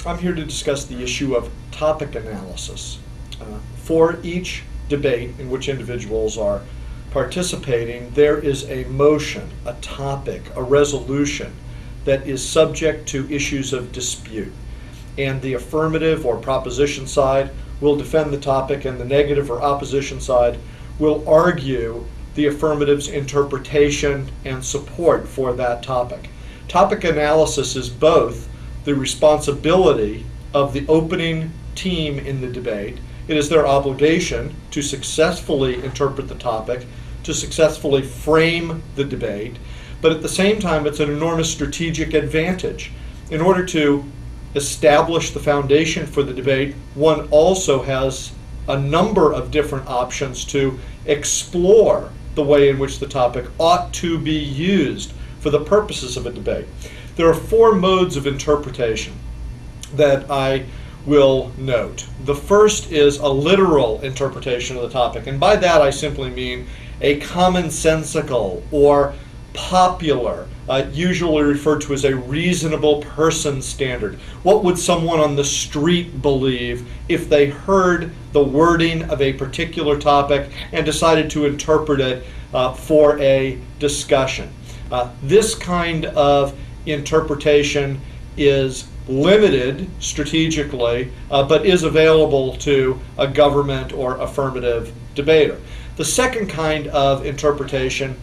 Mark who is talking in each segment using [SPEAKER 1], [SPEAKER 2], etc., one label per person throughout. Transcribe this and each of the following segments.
[SPEAKER 1] I'm here to discuss the issue of topic analysis. For each debate in which individuals are participating, there is a motion, a topic, a resolution that is subject to issues of dispute. And the affirmative or proposition side will defend the topic, and the negative or opposition side will argue the affirmative's interpretation and support for that topic. Topic analysis is both the responsibility of the opening team in the debate. It is their obligation to successfully interpret the topic, to successfully frame the debate, but at the same time it's an enormous strategic advantage. In order to establish the foundation for the debate, one also has a number of different options to explore the way in which the topic ought to be used for the purposes of a debate. There are four modes of interpretation that I will note. The first is a literal interpretation of the topic, and by that I simply mean a commonsensical or popular, usually referred to as a reasonable person standard. What would someone on the street believe if they heard the wording of a particular topic and decided to interpret it for a discussion? This kind of interpretation is limited strategically, but is available to a government or affirmative debater. The second kind of interpretation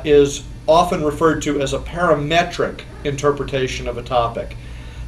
[SPEAKER 1] is often referred to as a parametric interpretation of a topic.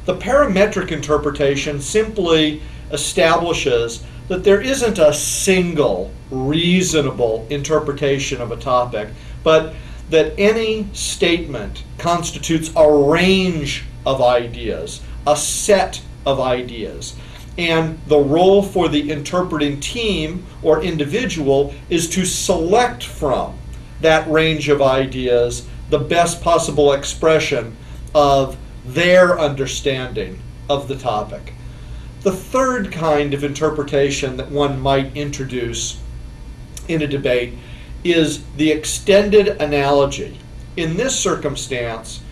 [SPEAKER 1] The parametric interpretation simply establishes that there isn't a single reasonable interpretation of a topic, but that any statement constitutes a range of ideas, a set of ideas. And the role for the interpreting team or individual is to select from that range of ideas the best possible expression of their understanding of the topic. The third kind of interpretation that one might introduce in a debate is the extended analogy. In this circumstance,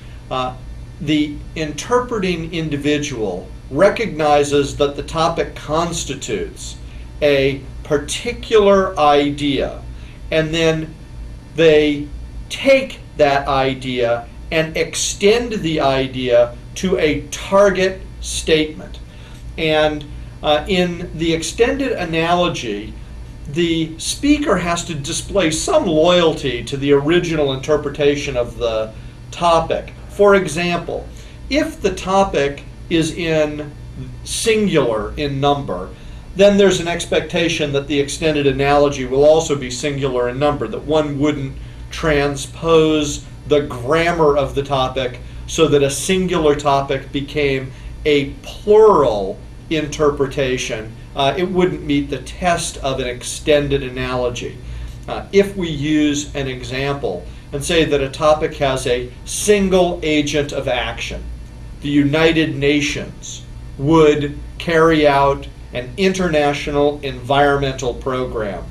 [SPEAKER 1] the interpreting individual recognizes that the topic constitutes a particular idea, and then they take that idea and extend the idea to a target statement. And in the extended analogy, the speaker has to display some loyalty to the original interpretation of the topic. For example, if the topic is in singular in number, then there's an expectation that the extended analogy will also be singular in number, that one wouldn't transpose the grammar of the topic so that a singular topic became a plural interpretation. It wouldn't meet the test of an extended analogy. If we use an example and say that a topic has a single agent of action, the United Nations would carry out an international environmental program.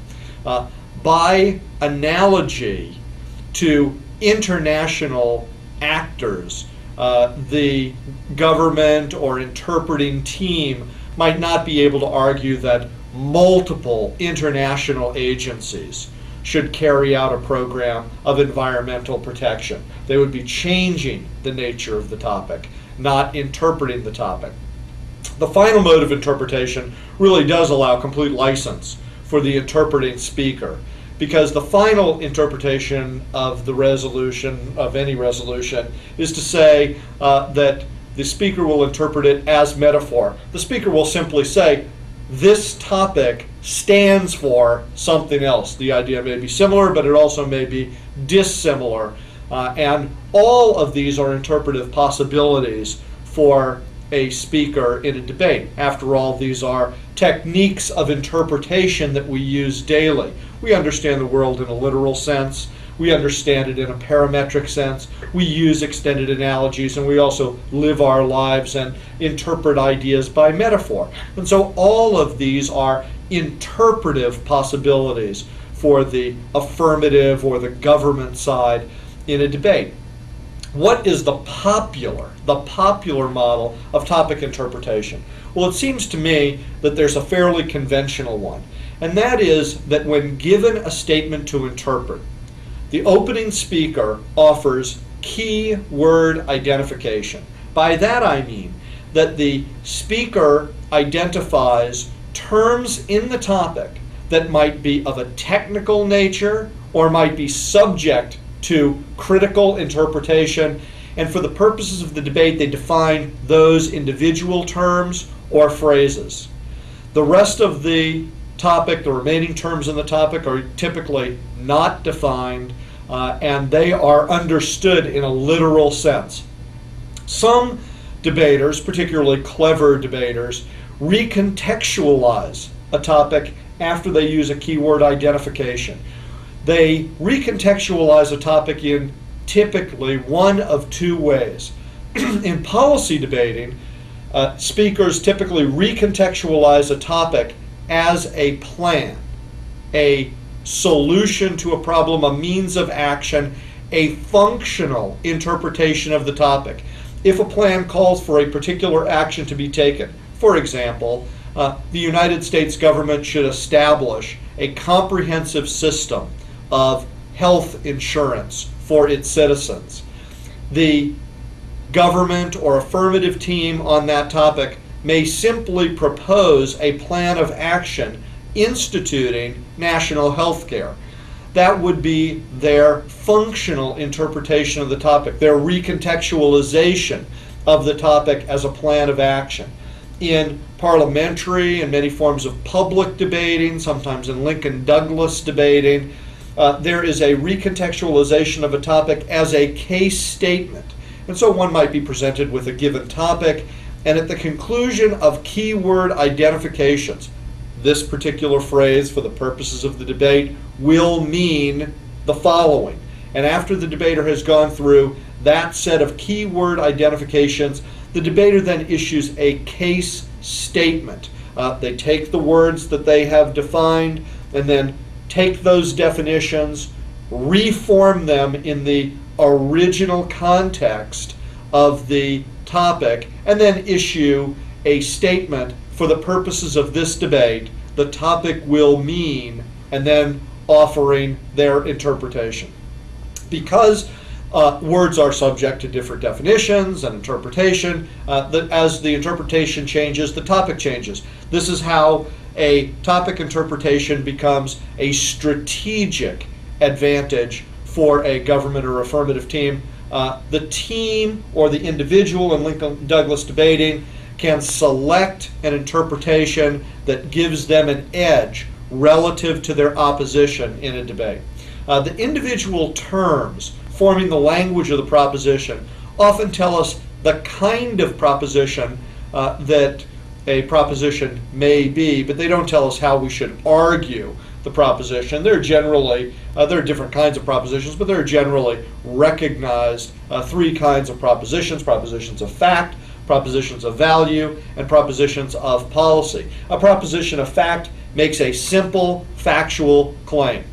[SPEAKER 1] By analogy to international actors, the government or interpreting team might not be able to argue that multiple international agencies should carry out a program of environmental protection. They would be changing the nature of the topic, not interpreting the topic. The final mode of interpretation really does allow complete license for the interpreting speaker, because the final interpretation of the resolution, of any resolution, is to say that the speaker will interpret it as metaphor. The speaker will simply say, this topic stands for something else. The idea may be similar, but it also may be dissimilar. And all of these are interpretive possibilities for a speaker in a debate. After all, these are techniques of interpretation that we use daily. We understand the world in a literal sense. We understand it in a parametric sense. We use extended analogies, and we also live our lives and interpret ideas by metaphor. And so all of these are interpretive possibilities for the affirmative or the government side in a debate. What is the popular model of topic interpretation? Well, it seems to me that there's a fairly conventional one, and that is that when given a statement to interpret, the opening speaker offers key word identification. By that I mean that the speaker identifies terms in the topic that might be of a technical nature or might be subject to critical interpretation, and for the purposes of the debate, they define those individual terms or phrases. The rest of the topic, the remaining terms in the topic, are typically not defined, and they are understood in a literal sense. Some debaters, particularly clever debaters, recontextualize a topic after they use a keyword identification. They recontextualize a topic in typically one of two ways. In policy debating, speakers typically recontextualize a topic as a plan, a solution to a problem, a means of action, a functional interpretation of the topic. If a plan calls for a particular action to be taken, for example, the United States government should establish a comprehensive system of health insurance for its citizens. The government or affirmative team on that topic may simply propose a plan of action instituting national health care. That would be their functional interpretation of the topic, their recontextualization of the topic as a plan of action. In parliamentary and many forms of public debating, sometimes in Lincoln-Douglas debating, there is a recontextualization of a topic as a case statement. And so one might be presented with a given topic, and at the conclusion of keyword identifications, this particular phrase, for the purposes of the debate, will mean the following. And after the debater has gone through that set of keyword identifications, the debater then issues a case statement. They take the words that they have defined and then take those definitions, reform them in the original context of the topic, and then issue a statement for the purposes of this debate. The topic will mean, and then offering their interpretation. Because words are subject to different definitions and interpretation, as the interpretation changes, the topic changes. This is how a topic interpretation becomes a strategic advantage for a government or affirmative team. The team or the individual in Lincoln-Douglas debating can select an interpretation that gives them an edge relative to their opposition in a debate. The individual terms forming the language of the proposition often tell us the kind of proposition that a proposition may be, but they don't tell us how we should argue the proposition. There are different kinds of propositions, but there are generally recognized three kinds of propositions: propositions of fact, propositions of value, and propositions of policy. A proposition of fact makes a simple factual claim.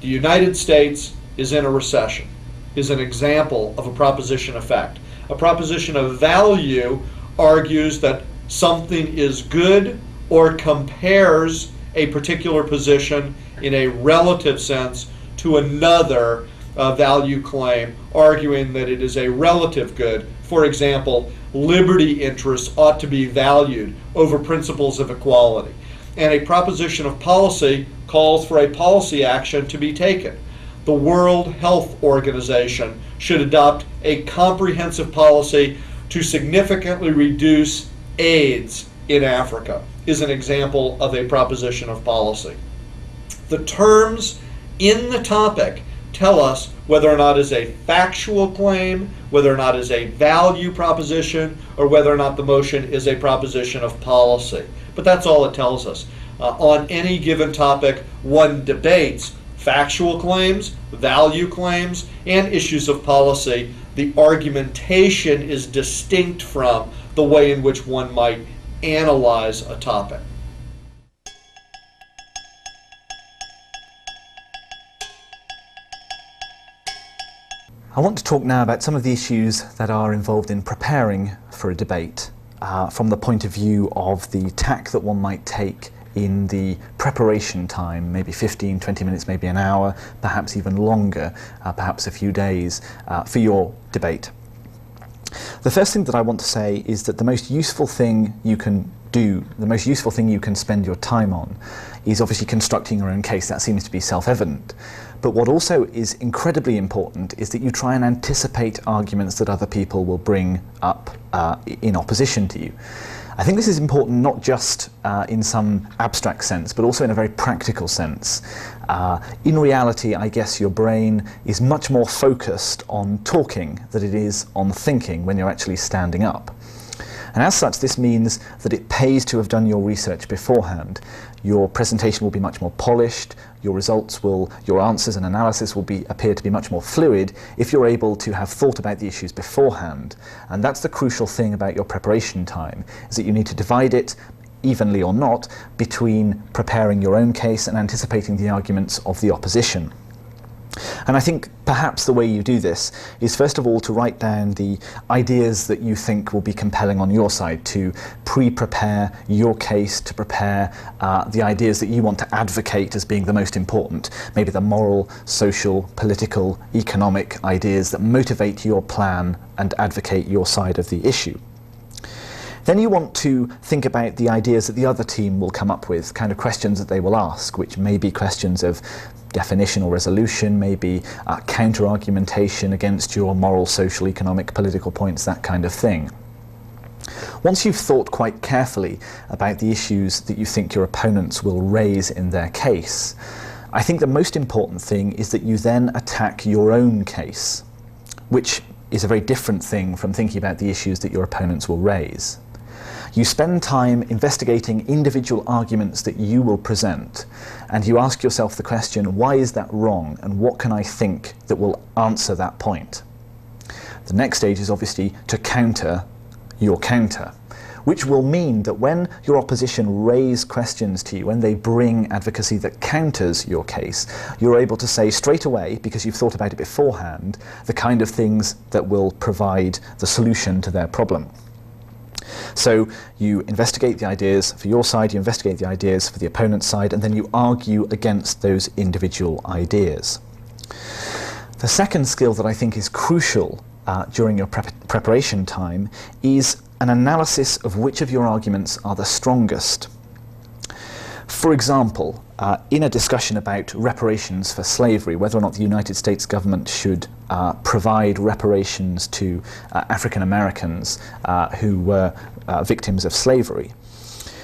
[SPEAKER 1] The United States is in a recession, is an example of a proposition of fact. A proposition of value argues that something is good or compares a particular position in a relative sense to another value claim, arguing that it is a relative good. For example, liberty interests ought to be valued over principles of equality. And a proposition of policy calls for a policy action to be taken. The World Health Organization should adopt a comprehensive policy to significantly reduce AIDS in Africa, is an example of a proposition of policy. The terms in the topic tell us whether or not it is a factual claim, whether or not it is a value proposition, or whether or not the motion is a proposition of policy. But that's all it tells us. On any given topic, one debates factual claims, value claims, and issues of policy. The argumentation is distinct from the way in which one might analyze a topic.
[SPEAKER 2] I want to talk now about some of the issues that are involved in preparing for a debate from the point of view of the tack that one might take in the preparation time, maybe 15, 20 minutes, maybe an hour, perhaps even longer, perhaps a few days for your debate. The first thing that I want to say is that the most useful thing you can do, the most useful thing you can spend your time on, is obviously constructing your own case. That seems to be self-evident. But what also is incredibly important is that you try and anticipate arguments that other people will bring up in opposition to you. I think this is important not just in some abstract sense, but also in a very practical sense. In reality, I guess your brain is much more focused on talking than it is on thinking when you're actually standing up. And as such, this means that it pays to have done your research beforehand. Your presentation will be much more polished, your answers and analysis will appear to be much more fluid if you're able to have thought about the issues beforehand. And that's the crucial thing about your preparation time, is that you need to divide it, evenly or not, between preparing your own case and anticipating the arguments of the opposition. And I think perhaps the way you do this is first of all to write down the ideas that you think will be compelling on your side, to pre-prepare your case, to prepare the ideas that you want to advocate as being the most important, maybe the moral, social, political, economic ideas that motivate your plan and advocate your side of the issue. Then you want to think about the ideas that the other team will come up with, kind of questions that they will ask, which may be questions of definition or resolution, maybe counter-argumentation against your moral, social, economic, political points, that kind of thing. Once you've thought quite carefully about the issues that you think your opponents will raise in their case, I think the most important thing is that you then attack your own case, which is a very different thing from thinking about the issues that your opponents will raise. You spend time investigating individual arguments that you will present, and you ask yourself the question, why is that wrong, and what can I think that will answer that point? The next stage is obviously to counter your counter, which will mean that when your opposition raise questions to you, when they bring advocacy that counters your case, you're able to say straight away, because you've thought about it beforehand, the kind of things that will provide the solution to their problem. So you investigate the ideas for your side, you investigate the ideas for the opponent's side, and then you argue against those individual ideas. The second skill that I think is crucial during your preparation time is an analysis of which of your arguments are the strongest. For example, in a discussion about reparations for slavery, whether or not the United States government should provide reparations to African Americans who were victims of slavery,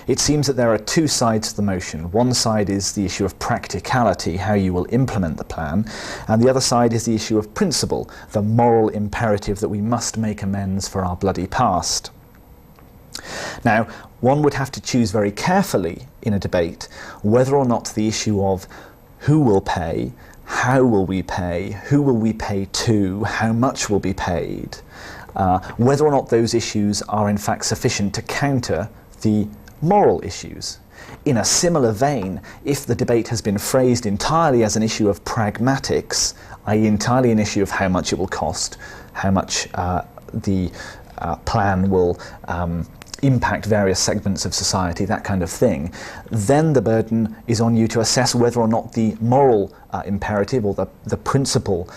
[SPEAKER 2] it seems that there are two sides to the motion. One side is the issue of practicality, how you will implement the plan, and the other side is the issue of principle, the moral imperative that we must make amends for our bloody past. Now, one would have to choose very carefully in a debate whether or not the issue of who will pay, how will we pay, who will we pay to, how much will be paid, whether or not those issues are in fact sufficient to counter the moral issues. In a similar vein, if the debate has been phrased entirely as an issue of pragmatics, i.e. entirely an issue of how much it will cost, how much the plan will impact various segments of society, that kind of thing, then the burden is on you to assess whether or not the moral imperative or the principle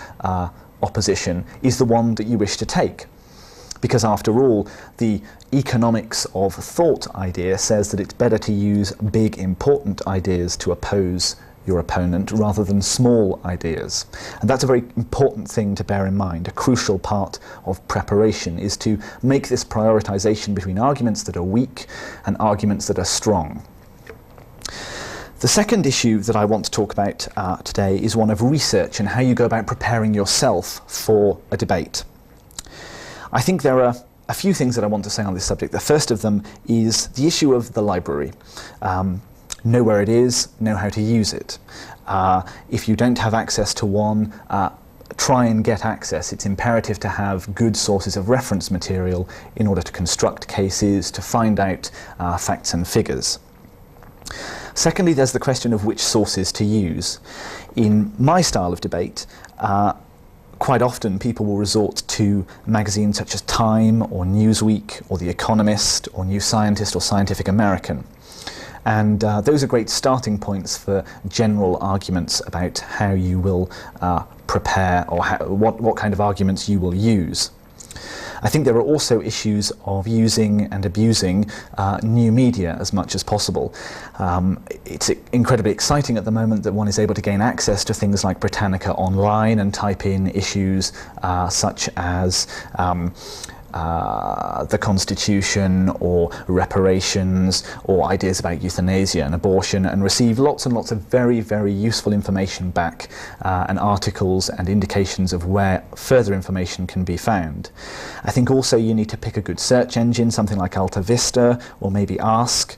[SPEAKER 2] opposition is the one that you wish to take. Because after all, the economics of thought idea says that it's better to use big, important ideas to oppose your opponent rather than small ideas. And that's a very important thing to bear in mind. A crucial part of preparation is to make this prioritization between arguments that are weak and arguments that are strong. The second issue that I want to talk about today is one of research and how you go about preparing yourself for a debate. I think there are a few things that I want to say on this subject. The first of them is the issue of the library. Know where it is, know how to use it. If you don't have access to one, try and get access. It's imperative to have good sources of reference material in order to construct cases, to find out facts and figures. Secondly, there's the question of which sources to use. In my style of debate, quite often people will resort to magazines such as Time or Newsweek or The Economist or New Scientist or Scientific American. And those are great starting points for general arguments about how you will prepare or what kind of arguments you will use. I think there are also issues of using and abusing new media as much as possible. It's incredibly exciting at the moment that one is able to gain access to things like Britannica online and type in issues such as the Constitution or reparations or ideas about euthanasia and abortion, and receive lots and lots of very, very useful information back and articles and indications of where further information can be found. I think also you need to pick a good search engine, something like Alta Vista or maybe Ask,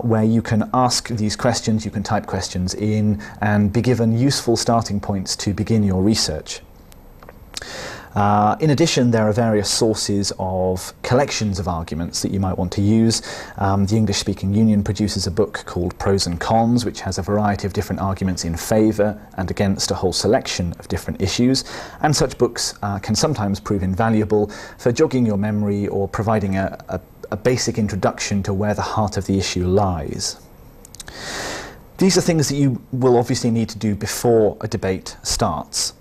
[SPEAKER 2] where you can ask these questions, you can type questions in and be given useful starting points to begin your research. In addition, there are various sources of collections of arguments that you might want to use. The English-speaking Union produces a book called Pros and Cons, which has a variety of different arguments in favour and against a whole selection of different issues, and such books can sometimes prove invaluable for jogging your memory or providing a basic introduction to where the heart of the issue lies. These are things that you will obviously need to do before a debate starts.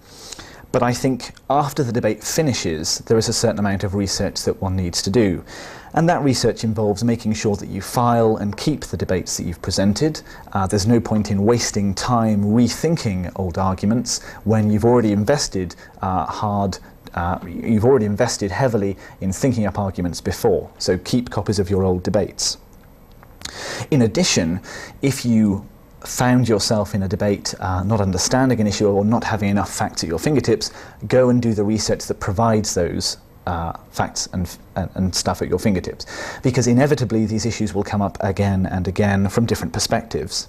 [SPEAKER 2] But I think after the debate finishes, there is a certain amount of research that one needs to do. And that research involves making sure that you file and keep the debates that you've presented. There's no point in wasting time rethinking old arguments when you've already invested you've already invested heavily in thinking up arguments before. So keep copies of your old debates. In addition, if you found yourself in a debate not understanding an issue or not having enough facts at your fingertips, go and do the research that provides those facts and stuff at your fingertips, because inevitably these issues will come up again and again from different perspectives.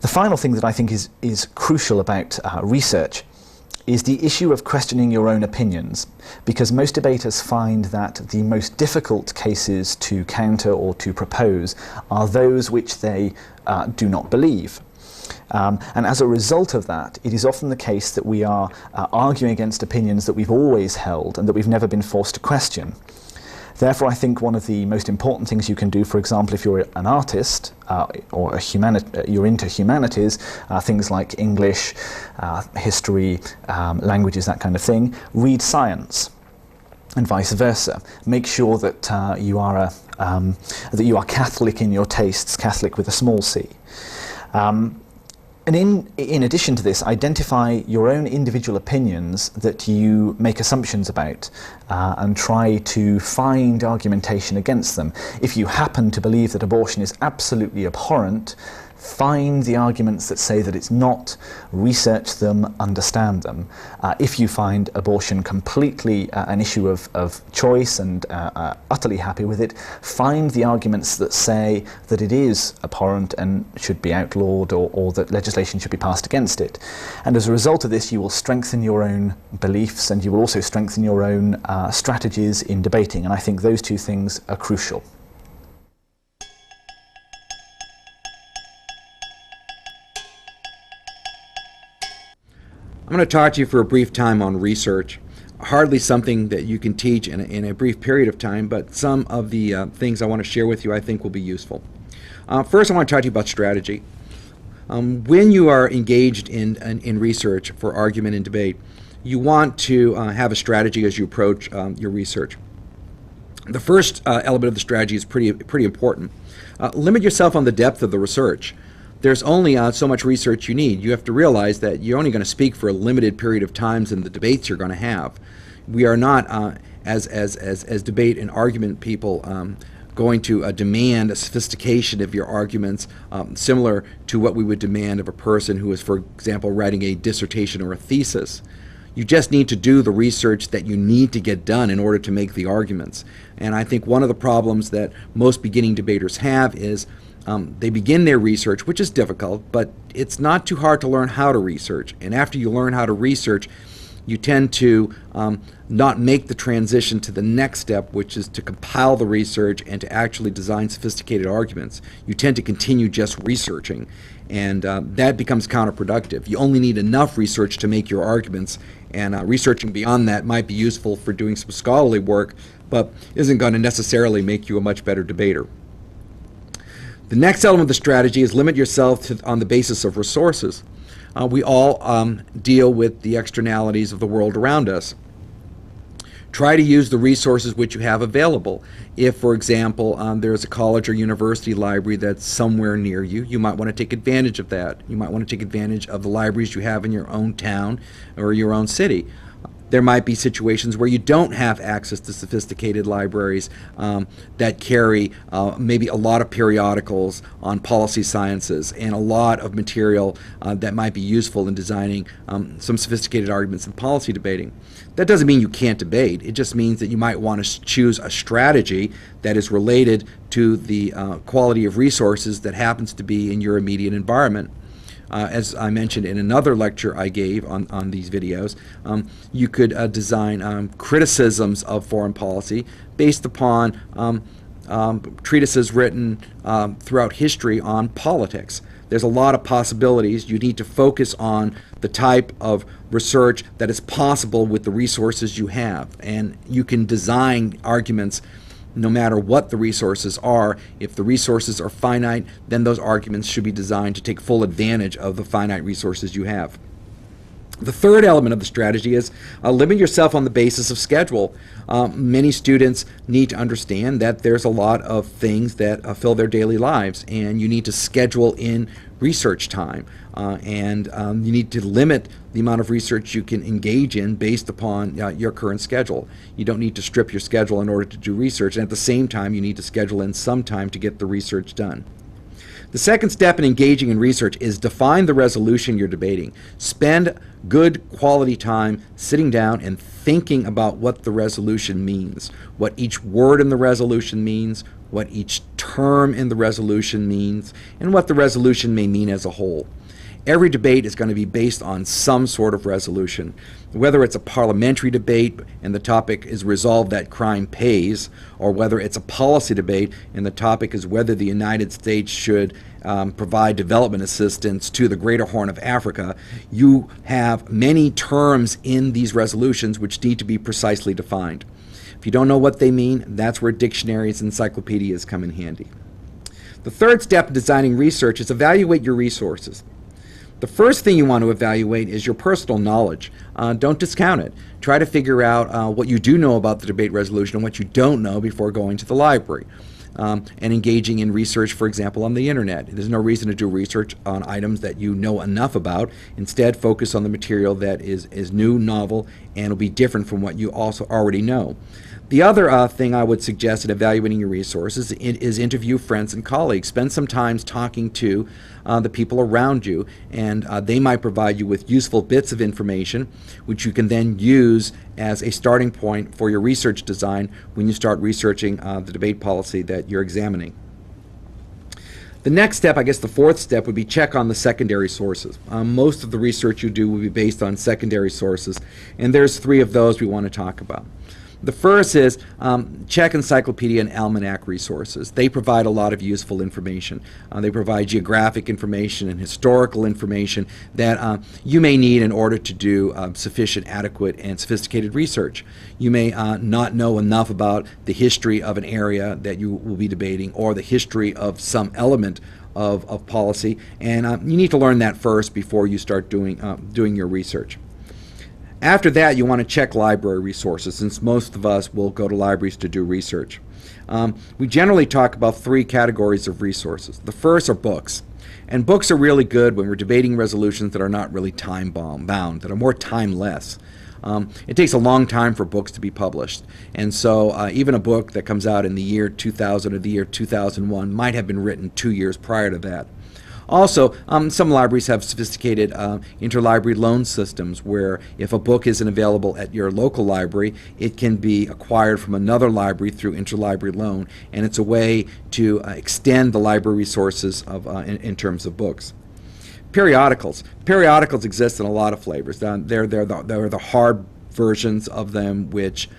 [SPEAKER 2] The final thing that I think is crucial about research is the issue of questioning your own opinions, because most debaters find that the most difficult cases to counter or to propose are those which they do not believe. And as a result of that, it is often the case that we are arguing against opinions that we've always held and that we've never been forced to question. Therefore, I think one of the most important things you can do, for example, if you're an artist or you're into humanities, things like English, history, languages, that kind of thing, read science, and vice versa. Make sure that you are Catholic in your tastes, Catholic with a small c. And in addition to this, identify your own individual opinions that you make assumptions about and try to find argumentation against them. If you happen to believe that abortion is absolutely abhorrent, find the arguments that say that it's not, research them, understand them. If you find abortion completely an issue of choice and utterly happy with it, find the arguments that say that it is abhorrent and should be outlawed or that legislation should be passed against it. And as a result of this, you will strengthen your own beliefs and you will also strengthen your own strategies in debating. And I think those two things are crucial.
[SPEAKER 3] I'm going to talk to you for a brief time on research. Hardly something that you can teach in a brief period of time, but some of the things I want to share with you I think will be useful. First, I want to talk to you about strategy. When you are engaged in research for argument and debate, you want to have a strategy as you approach your research. The first element of the strategy is pretty important. Limit yourself on the depth of the research. There's only so much research you need. You have to realize that you're only going to speak for a limited period of times in the debates you're going to have. We are not, as debate and argument people, going to demand a sophistication of your arguments similar to what we would demand of a person who is, for example, writing a dissertation or a thesis. You just need to do the research that you need to get done in order to make the arguments. And I think one of the problems that most beginning debaters have is they begin their research, which is difficult, but it's not too hard to learn how to research. And after you learn how to research, you tend to not make the transition to the next step, which is to compile the research and to actually design sophisticated arguments. You tend to continue just researching, and that becomes counterproductive. You only need enough research to make your arguments, and researching beyond that might be useful for doing some scholarly work, but isn't going to necessarily make you a much better debater. The next element of the strategy is limit yourself on the basis of resources. We all deal with the externalities of the world around us. Try to use the resources which you have available. If, for example, there's a college or university library that's somewhere near you, you might want to take advantage of that. You might want to take advantage of the libraries you have in your own town or your own city. There might be situations where you don't have access to sophisticated libraries that carry maybe a lot of periodicals on policy sciences and a lot of material that might be useful in designing some sophisticated arguments in policy debating. That doesn't mean you can't debate. It just means that you might want to choose a strategy that is related to the quality of resources that happens to be in your immediate environment. As I mentioned in another lecture I gave on these videos, you could design criticisms of foreign policy based upon treatises written throughout history on politics. There's a lot of possibilities. You need to focus on the type of research that is possible with the resources you have, and you can design arguments no matter what the resources are. If the resources are finite, then those arguments should be designed to take full advantage of the finite resources you have. The third element of the strategy is limit yourself on the basis of schedule. Many students need to understand that there's a lot of things that fill their daily lives, and you need to schedule in research time, and you need to limit the amount of research you can engage in based upon your current schedule. You don't need to strip your schedule in order to do research, and at the same time you need to schedule in some time to get the research done. The second step in engaging in research is define the resolution you're debating. Spend good quality time sitting down and thinking about what the resolution means, what each word in the resolution means, what each term in the resolution means, and what the resolution may mean as a whole. Every debate is going to be based on some sort of resolution. Whether it's a parliamentary debate and the topic is resolve that crime pays, or whether it's a policy debate and the topic is whether the United States should provide development assistance to the Greater Horn of Africa, you have many terms in these resolutions which need to be precisely defined. If you don't know what they mean, that's where dictionaries and encyclopedias come in handy. The third step in designing research is evaluate your resources. The first thing you want to evaluate is your personal knowledge. Don't discount it. Try to figure out what you do know about the debate resolution and what you don't know before going to the library. And engaging in research, for example, on the internet. There's no reason to do research on items that you know enough about. Instead, focus on the material that is new, novel, and will be different from what you also already know. The other thing I would suggest in evaluating your resources is interview friends and colleagues. Spend some time talking to the people around you, and they might provide you with useful bits of information which you can then use as a starting point for your research design when you start researching the debate policy that you're examining. The next step, I guess the fourth step, would be check on the secondary sources. Most of the research you do will be based on secondary sources, and there's three of those we want to talk about. The first is check encyclopedia and almanac resources. They provide a lot of useful information. They provide geographic information and historical information that you may need in order to do sufficient, adequate, and sophisticated research. You may not know enough about the history of an area that you will be debating or the history of some element of policy, and you need to learn that first before you start doing your research. After that, you want to check library resources, since most of us will go to libraries to do research. We generally talk about three categories of resources. The first are books. And books are really good when we're debating resolutions that are not really time-bound, that are more timeless. It takes a long time for books to be published. And so even a book that comes out in the year 2000 or the year 2001 might have been written 2 years prior to that. Also, some libraries have sophisticated interlibrary loan systems where if a book isn't available at your local library, it can be acquired from another library through interlibrary loan, and it's a way to extend the library resources in terms of books. Periodicals. Periodicals exist in a lot of flavors. They're the hard versions of them, which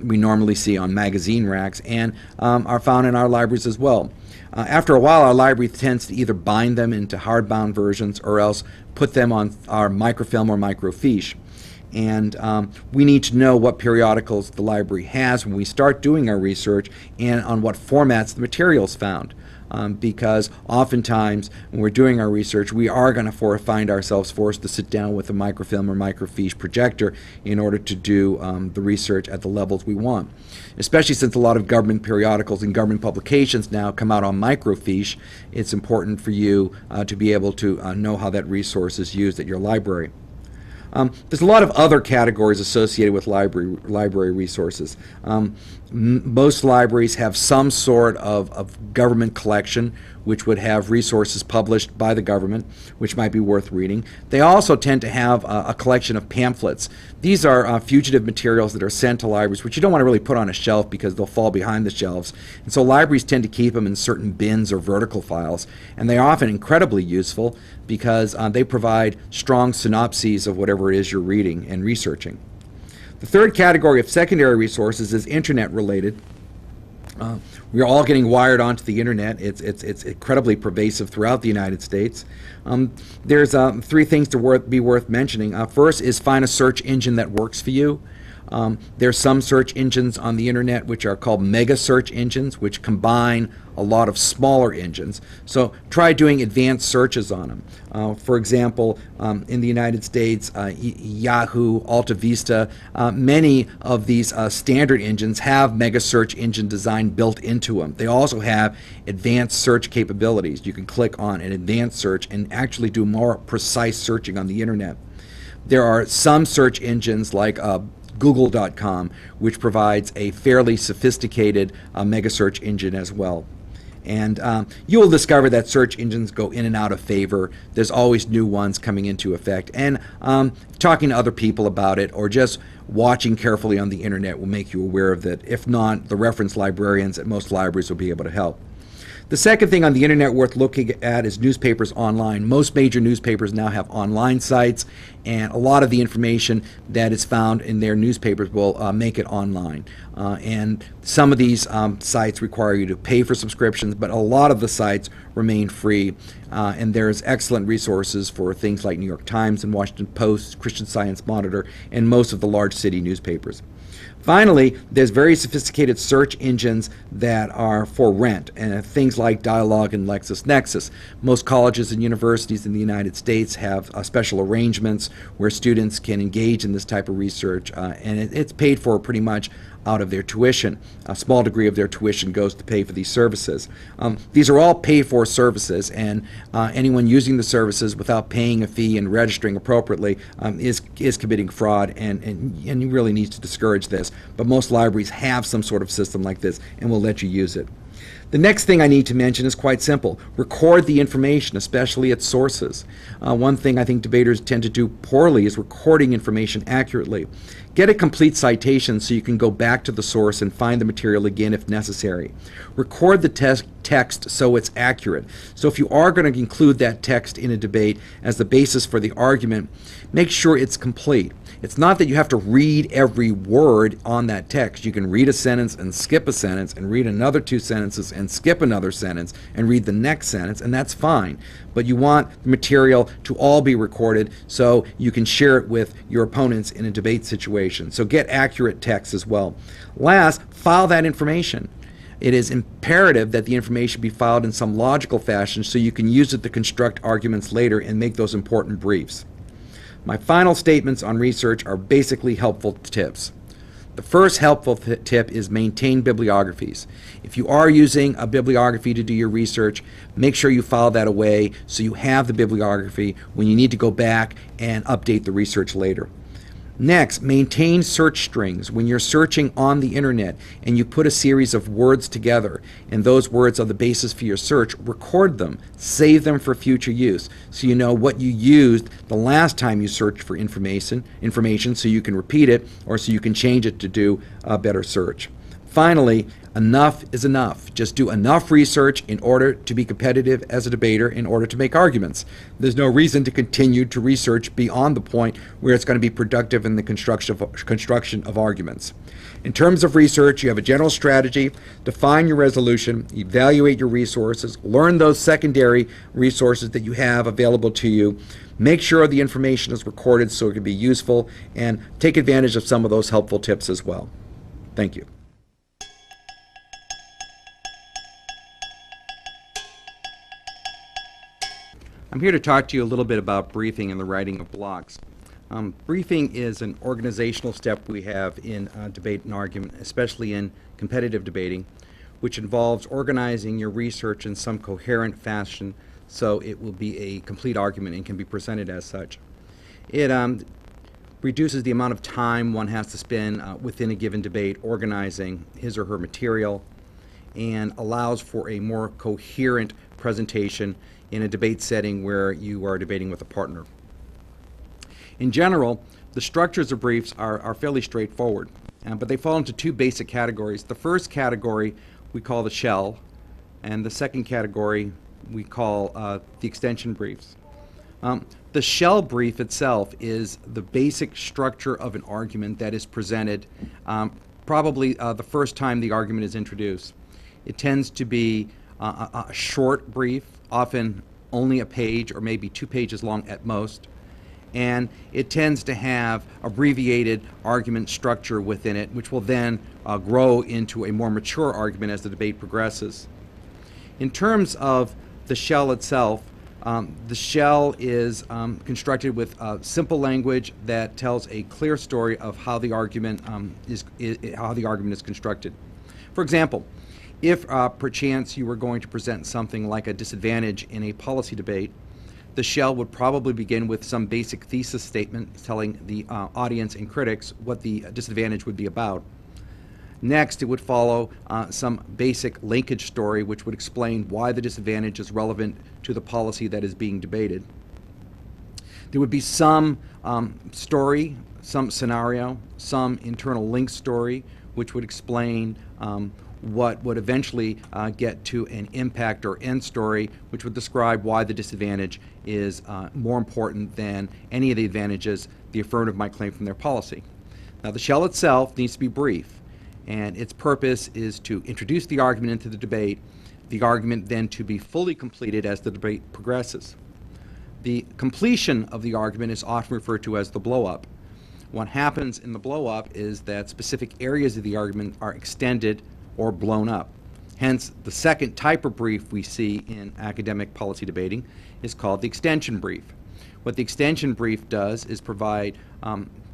[SPEAKER 3] we normally see on magazine racks and are found in our libraries as well. After a while, our library tends to either bind them into hardbound versions or else put them on our microfilm or microfiche. And we need to know what periodicals the library has when we start doing our research and on what formats the material is found. Because oftentimes when we're doing our research, we are going to find ourselves forced to sit down with a microfilm or microfiche projector in order to do the research at the levels we want. Especially since a lot of government periodicals and government publications now come out on microfiche, it's important for you to be able to know how that resource is used at your library. There's a lot of other categories associated with library resources. Most libraries have some sort of government collection which would have resources published by the government, which might be worth reading. They also tend to have a collection of pamphlets. These are fugitive materials that are sent to libraries, which you don't want to really put on a shelf because they'll fall behind the shelves. And so libraries tend to keep them in certain bins or vertical files. And they're often incredibly useful because they provide strong synopses of whatever it is you're reading and researching. The third category of secondary resources is internet related. We are all getting wired onto the internet. It's incredibly pervasive throughout the United States. There's three things to be worth mentioning. First is find a search engine that works for you. There's some search engines on the internet which are called mega search engines, which combine a lot of smaller engines. So try doing advanced searches on them. For example, in the United States, Yahoo, Alta Vista, many of these standard engines have mega search engine design built into them. They also have advanced search capabilities. You can click on an advanced search and actually do more precise searching on the internet. There are some search engines like Google.com, which provides a fairly sophisticated mega search engine as well. And you will discover that search engines go in and out of favor. There's always new ones coming into effect. And talking to other people about it or just watching carefully on the internet will make you aware of that. If not, the reference librarians at most libraries will be able to help. The second thing on the internet worth looking at is newspapers online. Most major newspapers now have online sites, and a lot of the information that is found in their newspapers will make it online. And some of these sites require you to pay for subscriptions, but a lot of the sites remain free. And there's excellent resources for things like New York Times and Washington Post, Christian Science Monitor, and most of the large city newspapers. Finally, there's very sophisticated search engines that are for rent, and things like Dialog and LexisNexis. Most colleges and universities in the United States have special arrangements where students can engage in this type of research, and it's paid for pretty much out of their tuition. A small degree of their tuition goes to pay for these services. These are all paid-for services, and anyone using the services without paying a fee and registering appropriately is committing fraud, and you really need to discourage this. But most libraries have some sort of system like this and will let you use it. The next thing I need to mention is quite simple. Record the information, especially its sources. One thing I think debaters tend to do poorly is recording information accurately. Get a complete citation so you can go back to the source and find the material again if necessary. Record the text so it's accurate. So if you are going to include that text in a debate as the basis for the argument, make sure it's complete. It's not that you have to read every word on that text. You can read a sentence and skip a sentence and read another two sentences and skip another sentence and read the next sentence, and that's fine. But you want the material to all be recorded so you can share it with your opponents in a debate situation. So get accurate text as well. Last, file that information. It is imperative that the information be filed in some logical fashion so you can use it to construct arguments later and make those important briefs. My final statements on research are basically helpful tips. The first helpful tip is maintain bibliographies. If you are using a bibliography to do your research, make sure you file that away so you have the bibliography when you need to go back and update the research later. Next, maintain search strings. When you're searching on the internet and you put a series of words together and those words are the basis for your search, record them. Save them for future use so you know what you used the last time you searched for information so you can repeat it or so you can change it to do a better search. Finally, enough is enough. Just do enough research in order to be competitive as a debater, in order to make arguments. There's no reason to continue to research beyond the point where it's going to be productive in the construction of arguments. In terms of research, you have a general strategy, define your resolution, evaluate your resources, learn those secondary resources that you have available to you, make sure the information is recorded so it can be useful, and take advantage of some of those helpful tips as well. Thank you. I'm here to talk to you a little bit about briefing and the writing of blocks. Briefing is an organizational step we have in debate and argument, especially in competitive debating, which involves organizing your research in some coherent fashion so it will be a complete argument and can be presented as such. It reduces the amount of time one has to spend within a given debate organizing his or her material, and allows for a more coherent presentation in a debate setting where you are debating with a partner. In general, the structures of briefs are fairly straightforward, but they fall into two basic categories. The first category we call the shell, and the second category we call the extension briefs. The shell brief itself is the basic structure of an argument that is presented probably the first time the argument is introduced. It tends to be a short brief, often only a page or maybe 2 pages long at most, and it tends to have abbreviated argument structure within it, which will then grow into a more mature argument as the debate progresses. In terms of the shell itself, the shell is constructed with simple language that tells a clear story of how the argument is constructed. For example, if perchance you were going to present something like a disadvantage in a policy debate, the shell would probably begin with some basic thesis statement telling the audience and critics what the disadvantage would be about. Next, it would follow some basic linkage story which would explain why the disadvantage is relevant to the policy that is being debated. There would be some story, some scenario, some internal link story which would explain what would eventually get to an impact or end story, which would describe why the disadvantage is more important than any of the advantages the affirmative might claim from their policy. Now, the shell itself needs to be brief, and its purpose is to introduce the argument into the argument then to be fully completed as the debate progresses. The completion of the argument is often referred to as the blow-up. What happens in the blow-up is that specific areas of the argument are extended or blown up. Hence, the second type of brief we see in academic policy debating is called the extension brief. What the extension brief does is provide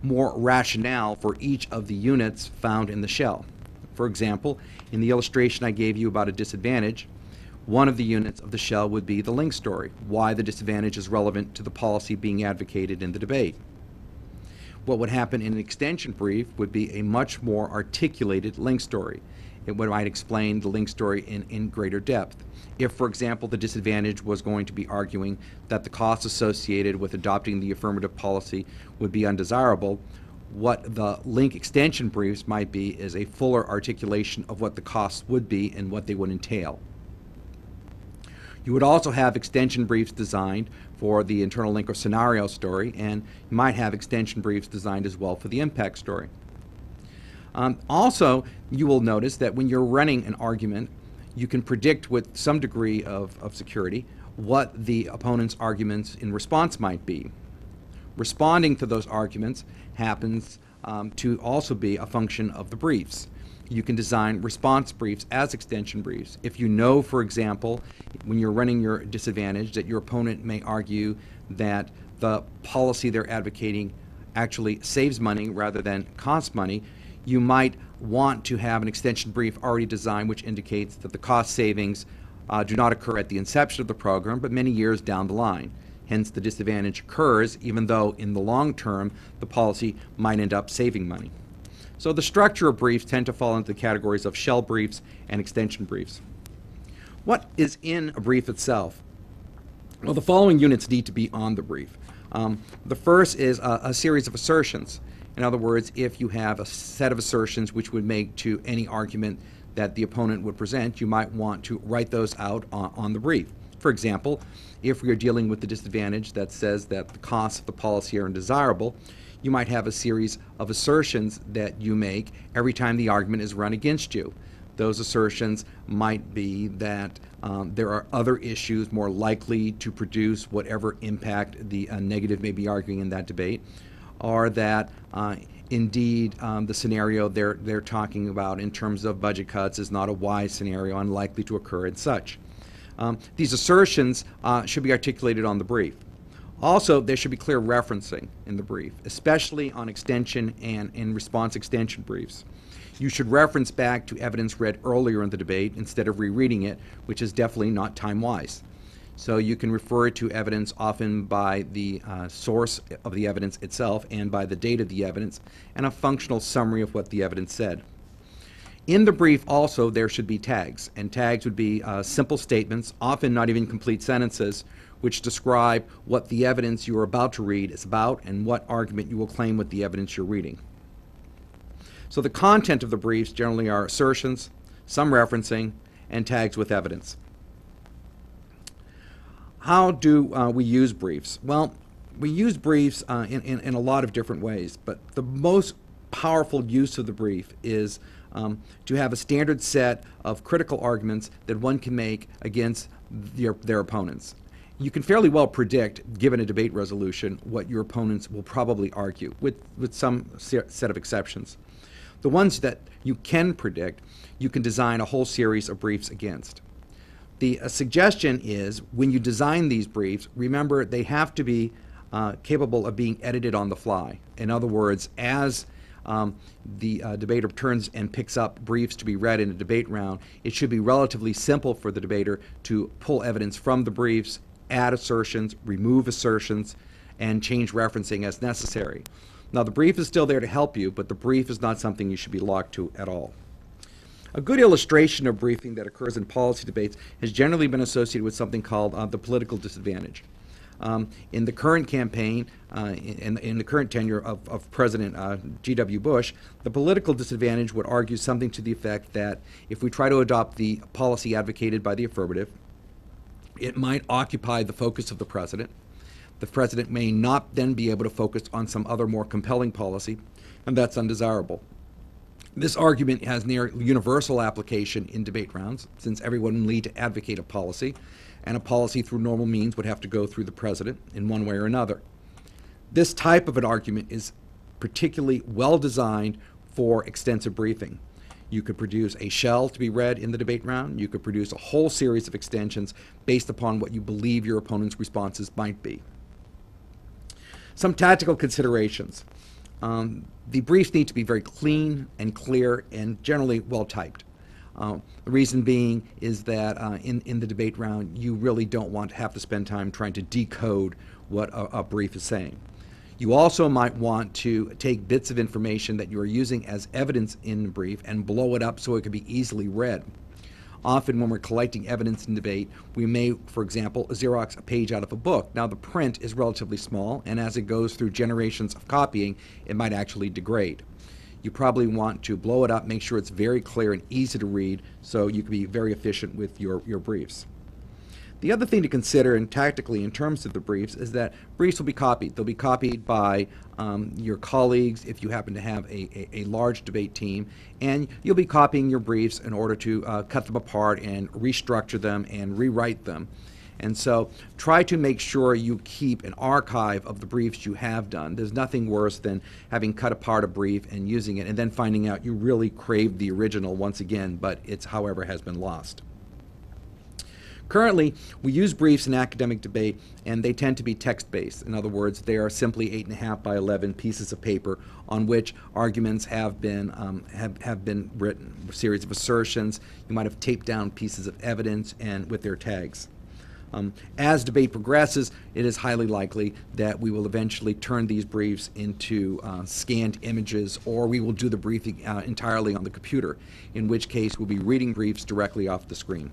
[SPEAKER 3] more rationale for each of the units found in the shell. For example, in the illustration I gave you about a disadvantage, one of the units of the shell would be the link story, why the disadvantage is relevant to the policy being advocated in the debate. What would happen in an extension brief would be a much more articulated link story. It might explain the link story in greater depth. If, for example, the disadvantage was going to be arguing that the costs associated with adopting the affirmative policy would be undesirable, what the link extension briefs might be is a fuller articulation of what the costs would be and what they would entail. You would also have extension briefs designed for the internal link or scenario story, and you might have extension briefs designed as well for the impact story. Also, you will notice that when you're running an argument, you can predict with some degree of security what the opponent's arguments in response might be. Responding to those arguments happens to also be a function of the briefs. You can design response briefs as extension briefs. If you know, for example, when you're running your disadvantage, that your opponent may argue that the policy they're advocating actually saves money rather than costs money, you might want to have an extension brief already designed which indicates that the cost savings do not occur at the inception of the program, but many years down the line. Hence, the disadvantage occurs even though in the long term the policy might end up saving money. So the structure of briefs tend to fall into the categories of shell briefs and extension briefs. What is in a brief itself? Well, the following units need to be on the brief. The first is a series of assertions. In other words, if you have a set of assertions which would make to any argument that the opponent would present, you might want to write those out on the brief. For example, if we are dealing with the disadvantage that says that the costs of the policy are undesirable, you might have a series of assertions that you make every time the argument is run against you. Those assertions might be that there are other issues more likely to produce whatever impact the negative may be arguing in that debate, or that indeed the scenario they're talking about in terms of budget cuts is not a wise scenario, unlikely to occur, and such. These assertions should be articulated on the brief. Also, there should be clear referencing in the brief, especially on extension and in response extension briefs. You should reference back to evidence read earlier in the debate instead of rereading it, which is definitely not time-wise. So you can refer to evidence often by the source of the evidence itself and by the date of the evidence, and a functional summary of what the evidence said. In the brief also there should be tags, and tags would be simple statements, often not even complete sentences, which describe what the evidence you are about to read is about and what argument you will claim with the evidence you're reading. So the content of the briefs generally are assertions, some referencing, and tags with evidence. How do we use briefs? Well, we use briefs in a lot of different ways, but the most powerful use of the brief is to have a standard set of critical arguments that one can make against their opponents. You can fairly well predict, given a debate resolution, what your opponents will probably argue, with some set of exceptions. The ones that you can predict, you can design a whole series of briefs against. The suggestion is, when you design these briefs, remember they have to be capable of being edited on the fly. In other words, as the debater turns and picks up briefs to be read in a debate round, it should be relatively simple for the debater to pull evidence from the briefs, add assertions, remove assertions, and change referencing as necessary. Now, the brief is still there to help you, but the brief is not something you should be locked to at all. A good illustration of briefing that occurs in policy debates has generally been associated with something called the political disadvantage. In the current campaign, in the current tenure of President G.W. Bush, the political disadvantage would argue something to the effect that if we try to adopt the policy advocated by the affirmative, it might occupy the focus of the president. The president may not then be able to focus on some other more compelling policy, and that's undesirable. This argument has near universal application in debate rounds, since everyone will need to advocate a policy, and a policy through normal means would have to go through the president in one way or another. This type of an argument is particularly well designed for extensive briefing. You could produce a shell to be read in the debate round. You could produce a whole series of extensions based upon what you believe your opponent's responses might be. Some tactical considerations. The briefs need to be very clean and clear and generally well typed. The reason being is that in the debate round, you really don't want to have to spend time trying to decode what a brief is saying. You also might want to take bits of information that you are using as evidence in the brief and blow it up so it can be easily read. Often when we're collecting evidence in debate, we may, for example, Xerox a page out of a book. Now the print is relatively small, and as it goes through generations of copying, it might actually degrade. You probably want to blow it up, make sure it's very clear and easy to read, so you can be very efficient with your briefs. The other thing to consider, and tactically in terms of the briefs, is that briefs will be copied. They'll be copied by your colleagues if you happen to have a large debate team, and you'll be copying your briefs in order to cut them apart and restructure them and rewrite them. And so try to make sure you keep an archive of the briefs you have done. There's nothing worse than having cut apart a brief and using it and then finding out you really craved the original once again, but it's, however, has been lost. Currently, we use briefs in academic debate, and they tend to be text-based. In other words, they are simply 8.5 by 11 pieces of paper on which arguments have been written, a series of assertions. You might have taped down pieces of evidence and with their tags. As debate progresses, it is highly likely that we will eventually turn these briefs into scanned images, or we will do the briefing entirely on the computer, in which case we'll be reading briefs directly off the screen.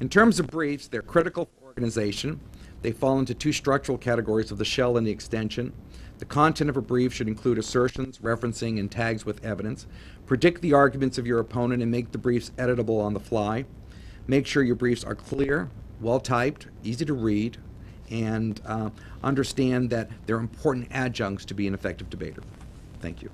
[SPEAKER 3] In terms of briefs, they're critical for organization. They fall into two structural categories of the shell and the extension. The content of a brief should include assertions, referencing, and tags with evidence. Predict the arguments of your opponent and make the briefs editable on the fly. Make sure your briefs are clear, well-typed, easy to read, and understand that they're important adjuncts to be an effective debater. Thank you.